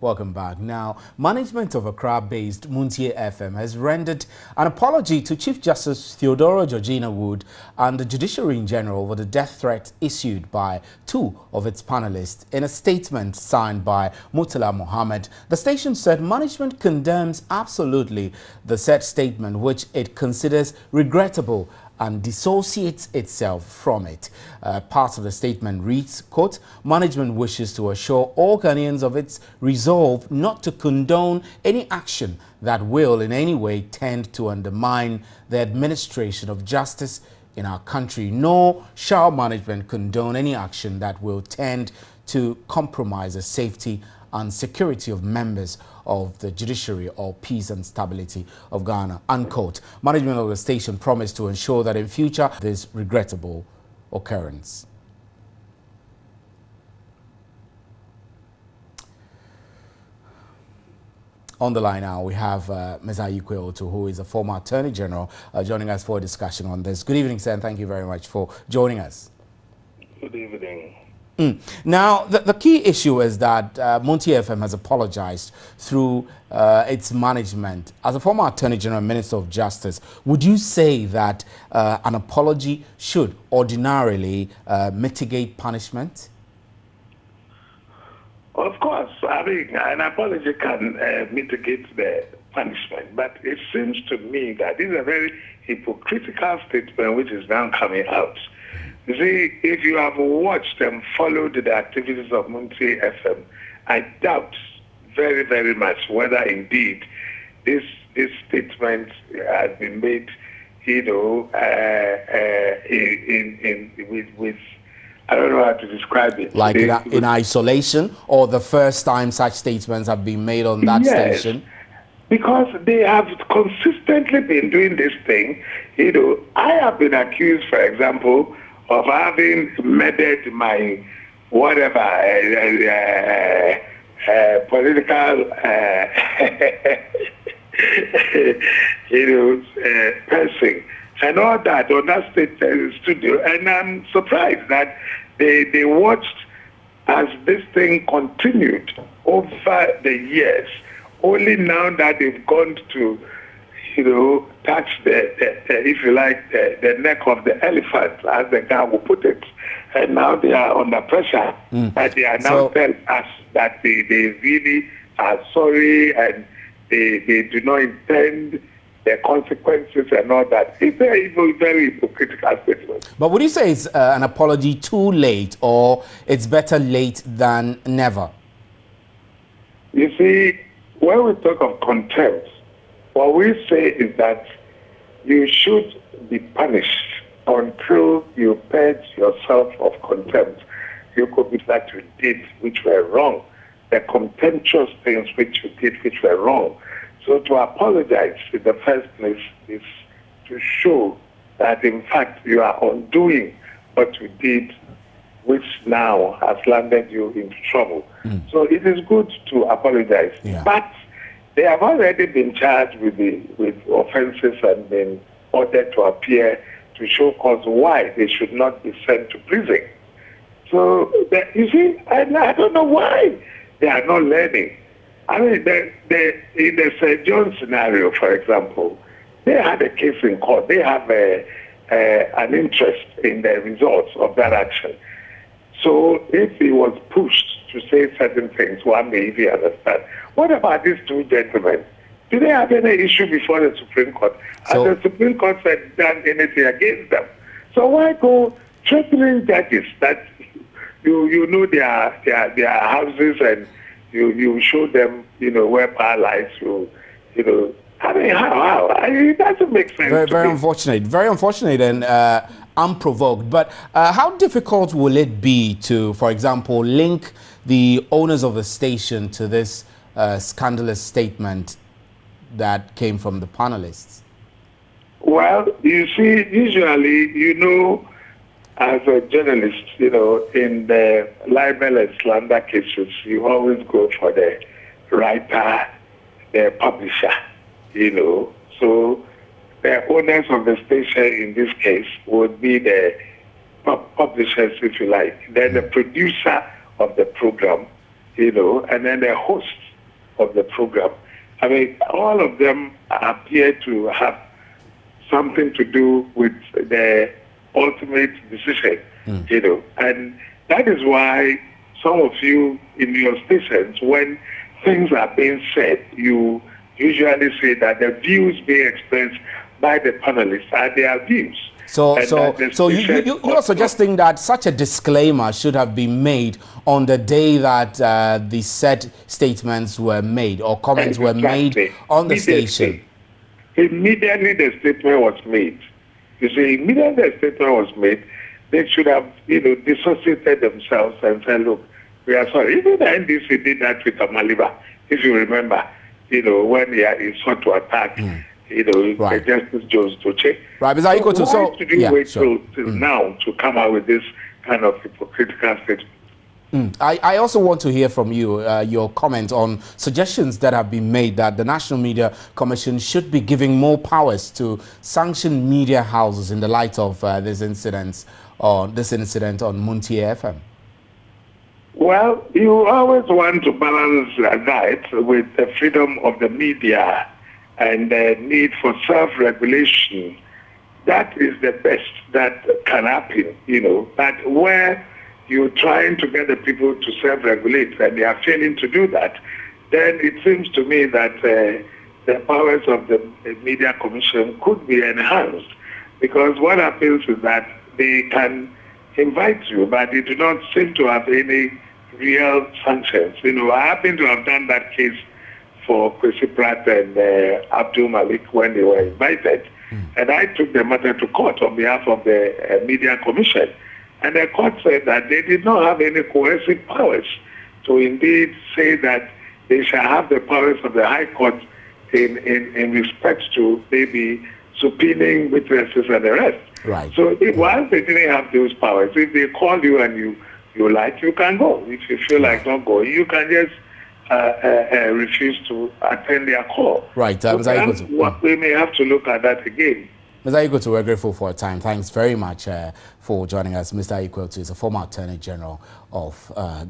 Welcome back. Now, management of Accra-based Montie FM has rendered an apology to Chief Justice Theodora Georgina Wood and the Judiciary in general over the death threat issued by two of its panelists. In a statement signed by Murtala Mohammed, the station said management condemns absolutely the said statement, which it considers regrettable and dissociates itself from it. Part of the statement reads, quote, management wishes to assure all Ghanaians of its resolve not to condone any action that will in any way tend to undermine the administration of justice in our country, nor shall management condone any action that will tend to compromise the safety and security of members of the judiciary or peace and stability of Ghana, unquote. Management of the station promised to ensure that in future this regrettable occurrence. On the line now, we have Ms. Ayikoi Otto, who is a former Attorney General, joining us for a discussion on this. Good evening, sir, and thank you very much for joining us. Good evening. Now, the key issue is that Montie FM has apologized through its management. As a former Attorney General and Minister of Justice, would you say that an apology should ordinarily mitigate punishment? Of course, I mean, an apology can mitigate the punishment, but it seems to me that this is a very hypocritical statement which is now coming out. You see, if you have watched and followed the activities of Montie FM, I doubt very, very much whether indeed this statement has been made, you know, with I don't know how to describe it. Like in isolation, or the first time such statements have been made on that station? Because they have consistently been doing this thing. You know, I have been accused, for example, of having murdered my whatever political person and all that on that state studio, and I'm surprised that they watched as this thing continued over the years. Only now that they've gone to, you know, touch the if you like, the neck of the elephant, as the guy will put it. And now they are under pressure. And they are now telling us that they really are sorry and they do not intend the consequences and all that. It's very hypocritical statement. But would you say it's an apology too late, or it's better late than never? You see, when we talk of contempt, what we say is that you should be punished until you purge yourself of contempt. You could be that you did which were wrong, the contemptuous things which you did which were wrong. So to apologize in the first place is to show that in fact you are undoing what you did, which now has landed you into trouble. So it is good to apologize. Yeah. But they have already been charged with offenses and been ordered to appear to show cause why they should not be sent to prison. So, you see, I don't know why they are not learning. I mean, in the St. John scenario, for example, they had a case in court. They have an interest in the results of that action. So if he was pushed to say certain things, one may even understand. What about these two gentlemen? Do they have any issue before the Supreme Court? Has the Supreme Court said done anything against them? So why go threatening judges that you know their houses and you show them, you know, where power lies, you know, I mean, how? It doesn't make sense. Very unfortunate and unprovoked. But how difficult will it be to, for example, link the owners of the station to this scandalous statement that came from the panelists? Well, you see, usually, you know, as a journalist, you know, in the libel and slander cases, you always go for the writer, the publisher, you know. So the owners of the station in this case would be the publishers, if you like. Then the producer of the program, you know, and then the host of the program. I mean, all of them appear to have something to do with the ultimate decision, and that is why some of you in your stations, when things are being said, you usually say that the views being expressed by the panelists are their views. So you're suggesting that such a disclaimer should have been made on the day that the said statements were made or comments were made on the station? Immediately the statement was made. You see, immediately the statement was made, they should have, dissociated themselves and said, look, we are sorry. Even the NDC did that with Amaliba, if you remember, when he sought to attack, Justice Jones to check. Right, Mr. Ayikoi Otto, so why did you wait till now to come out with this kind of hypocritical statement? I also want to hear from you your comment on suggestions that have been made that the National Media Commission should be giving more powers to sanction media houses in the light of this incident on Montie FM. Well, you always want to balance that with the freedom of the media and the need for self-regulation. That is the best that can happen, But where you're trying to get the people to self-regulate and they are failing to do that, then it seems to me that the powers of the Media Commission could be enhanced. Because what happens is that they can invite you, but they do not seem to have any real sanctions. I happen to have done that case for Kwesi Pratt and Abdul Malik when they were invited. And I took the matter to court on behalf of the Media Commission. And the court said that they did not have any coercive powers to indeed say that they shall have the powers of the High Court in respect to maybe subpoenaing witnesses and the rest. Right. So while they didn't have those powers, if they call you and you like, you can go. If you feel like not going, you can just refuse to attend their call. Right. We may have to look at that again. Mr. Ayikoi Otto, we're grateful for your time. Thanks very much for joining us. Mr. Ayikoi Otto is a former Attorney General of